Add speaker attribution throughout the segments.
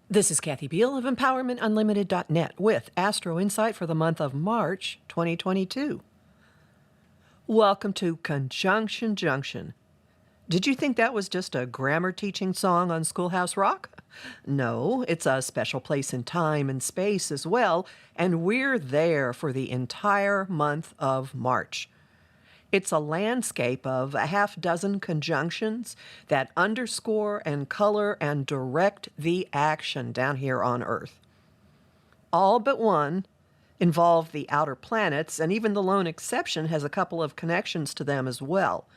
Speaker 1: This is Kathy Biehl of EmpowermentUnlimited.net with Astro-Insight for the month of March 2022. Welcome to Conjunction Junction. Did you think that was just a grammar teaching song on Schoolhouse Rock? No, it's a special place in time and space as well, and we're there for the entire month of March. It's a landscape of a half dozen conjunctions that underscore and color and direct the action down here on Earth. All but one involve the outer planets, and even the lone exception has a couple of connections to them as well.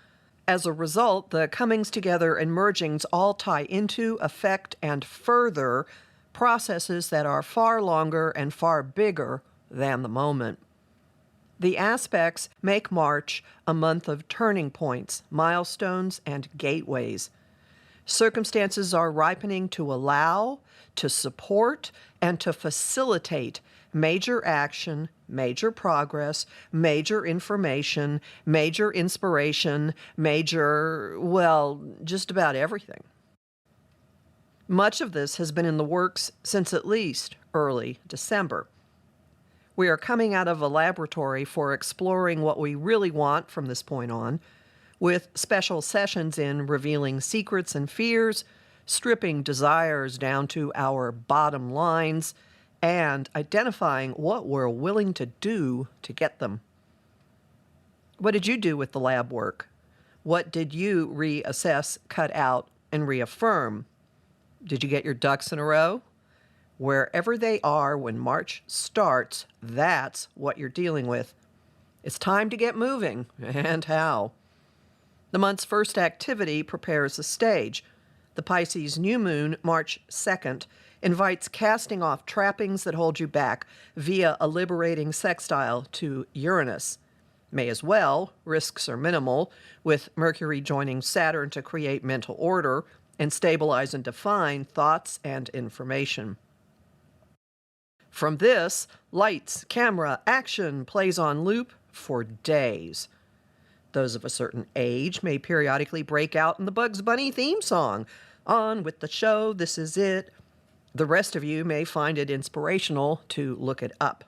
Speaker 1: As a result, the comings together and mergings all tie into, affect, and further processes that are far longer and far bigger than the moment. The aspects make March a month of turning points, milestones, and gateways. Circumstances are ripening to allow, to support, and to facilitate major action, major progress, major information, major inspiration, just about everything. Much of this has been in the works since at least early December. We are coming out of a laboratory for exploring what we really want from this point on, with special sessions in revealing secrets and fears, stripping desires down to our bottom lines, and identifying what we're willing to do to get them. What did you do with the lab work? What did you reassess, cut out, and reaffirm? Did you get your ducks in a row? Wherever they are when March starts, that's what you're dealing with. It's time to get moving, and how. The month's first activity prepares the stage. The Pisces new moon, March 2nd, invites casting off trappings that hold you back via a liberating sextile to Uranus. May as well, risks are minimal, with Mercury joining Saturn to create mental order and stabilize and define thoughts and information. From this, lights, camera, action plays on loop for days. Those of a certain age may periodically break out in the Bugs Bunny theme song. On with the show, this is it. The rest of you may find it inspirational to look it up.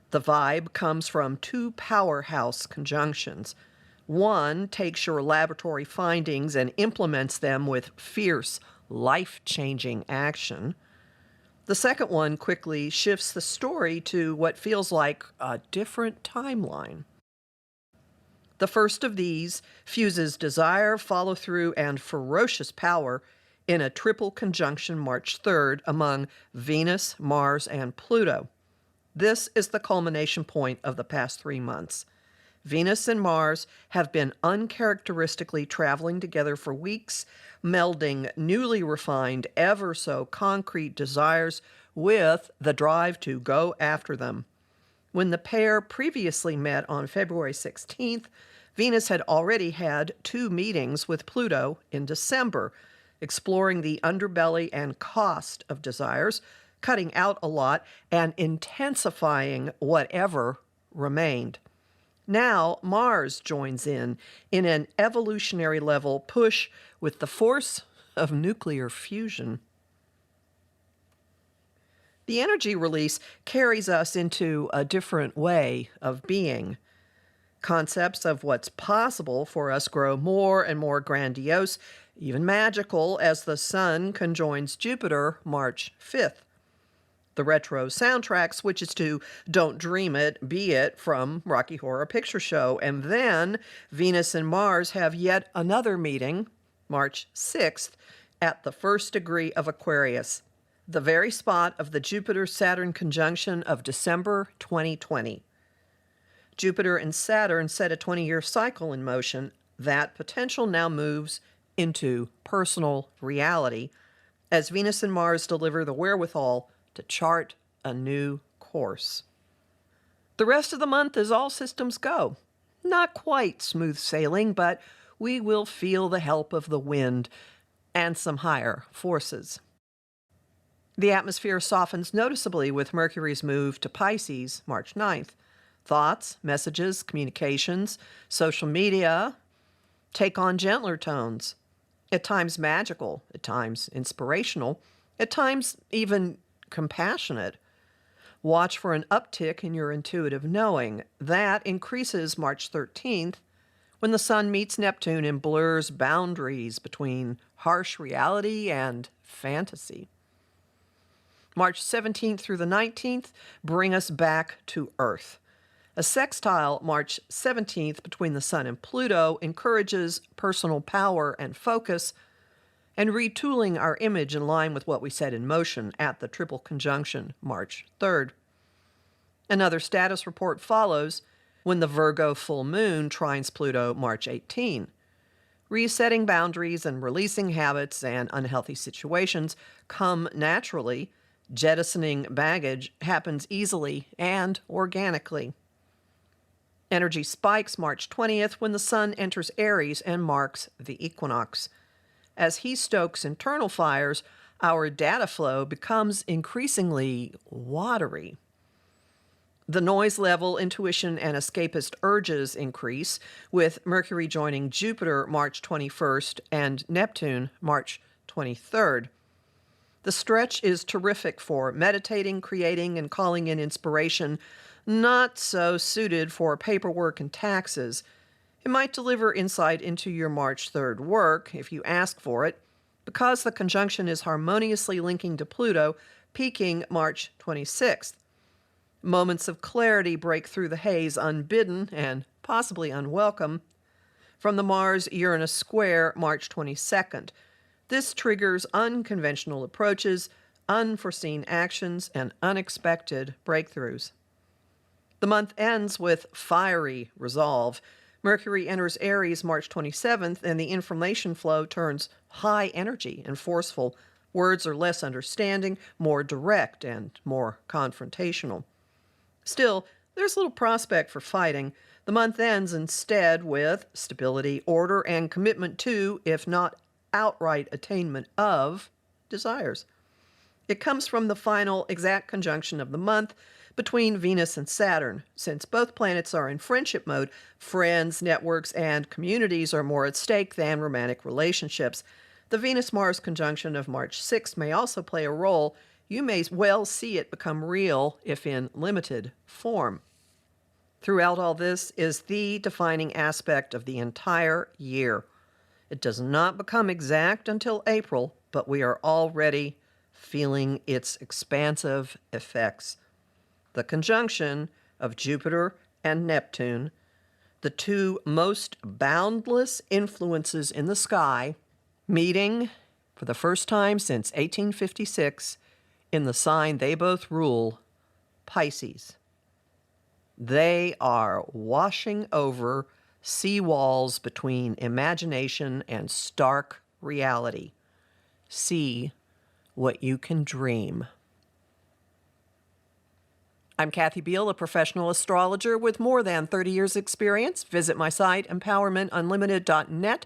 Speaker 1: The vibe comes from two powerhouse conjunctions. One takes your laboratory findings and implements them with fierce, life-changing action. The second one quickly shifts the story to what feels like a different timeline. The first of these fuses desire, follow-through, and ferocious power in a triple conjunction March 3rd among Venus, Mars, and Pluto. This is the culmination point of the past 3 months. Venus and Mars have been uncharacteristically traveling together for weeks, melding newly refined, ever so concrete desires with the drive to go after them. When the pair previously met on February 16th, Venus had already had 2 meetings with Pluto in December, exploring the underbelly and cost of desires, cutting out a lot, and intensifying whatever remained. Now, Mars joins in an evolutionary level push with the force of nuclear fusion. The energy release carries us into a different way of being. Concepts of what's possible for us grow more and more grandiose, even magical, as the Sun conjoins Jupiter March 5th. The retro soundtrack switches to Don't Dream It, Be It from Rocky Horror Picture Show. And then Venus and Mars have yet another meeting, March 6th, at the 1st degree of Aquarius, the very spot of the Jupiter-Saturn conjunction of December 2020. Jupiter and Saturn set a 20-year cycle in motion. That potential now moves into personal reality as Venus and Mars deliver the wherewithal to chart a new course. The rest of the month is all systems go. Not quite smooth sailing, but we will feel the help of the wind and some higher forces. The atmosphere softens noticeably with Mercury's move to Pisces, March 9th. Thoughts, messages, communications, social media take on gentler tones. At times magical, at times inspirational, at times even compassionate. Watch for an uptick in your intuitive knowing. That increases March 13th when the Sun meets Neptune and blurs boundaries between harsh reality and fantasy. March 17th through the 19th bring us back to Earth. A sextile March 17th between the Sun and Pluto encourages personal power and focus, and retooling our image in line with what we set in motion at the triple conjunction March 3rd. Another status report follows when the Virgo full moon trines Pluto March 18. Resetting boundaries and releasing habits and unhealthy situations come naturally. Jettisoning baggage happens easily and organically. Energy spikes March 20th when the Sun enters Aries and marks the equinox. As he stokes internal fires, our data flow becomes increasingly watery. The noise level, intuition, and escapist urges increase, with Mercury joining Jupiter March 21st and Neptune March 23rd. The stretch is terrific for meditating, creating, and calling in inspiration, not so suited for paperwork and taxes. It might deliver insight into your March 3rd work if you ask for it, because the conjunction is harmoniously linking to Pluto, peaking March 26th. Moments of clarity break through the haze unbidden and possibly unwelcome from the Mars-Uranus square March 22nd. This triggers unconventional approaches, unforeseen actions, and unexpected breakthroughs. The month ends with fiery resolve. Mercury enters Aries March 27th, and the information flow turns high energy and forceful. Words are less understanding, more direct, and more confrontational. Still, there's little prospect for fighting. The month ends instead with stability, order, and commitment to, if not outright attainment of, desires. It comes from the final exact conjunction of the month between Venus and Saturn. Since both planets are in friendship mode, friends, networks, and communities are more at stake than romantic relationships. The Venus-Mars conjunction of March 6th may also play a role. You may well see it become real, if in limited form. Throughout all this is the defining aspect of the entire year. It does not become exact until April, but we are already feeling its expansive effects. The conjunction of Jupiter and Neptune, the two most boundless influences in the sky, meeting for the first time since 1856 in the sign they both rule, Pisces. They are washing over seawalls between imagination and stark reality. See what you can dream. I'm Kathy Biehl, a professional astrologer with more than 30 years' experience. Visit my site, empowermentunlimited.net,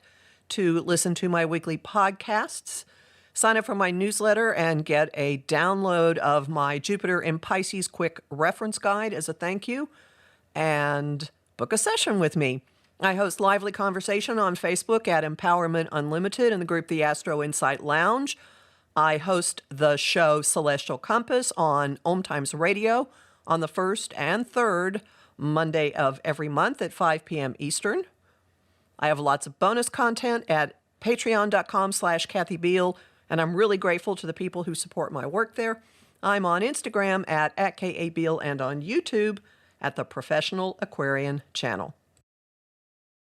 Speaker 1: to listen to my weekly podcasts. Sign up for my newsletter and get a download of my Jupiter in Pisces quick reference guide as a thank you. And book a session with me. I host lively conversation on Facebook at Empowerment Unlimited in the group The Astro-Insight Lounge. I host the show Celestial Compass on Om Times Radio on the first and third Monday of every month at 5 p.m. Eastern. I have lots of bonus content at patreon.com/Kathy Biehl, and I'm really grateful to the people who support my work there. I'm on Instagram at @KABiehl and on YouTube at the Professional Aquarian Channel.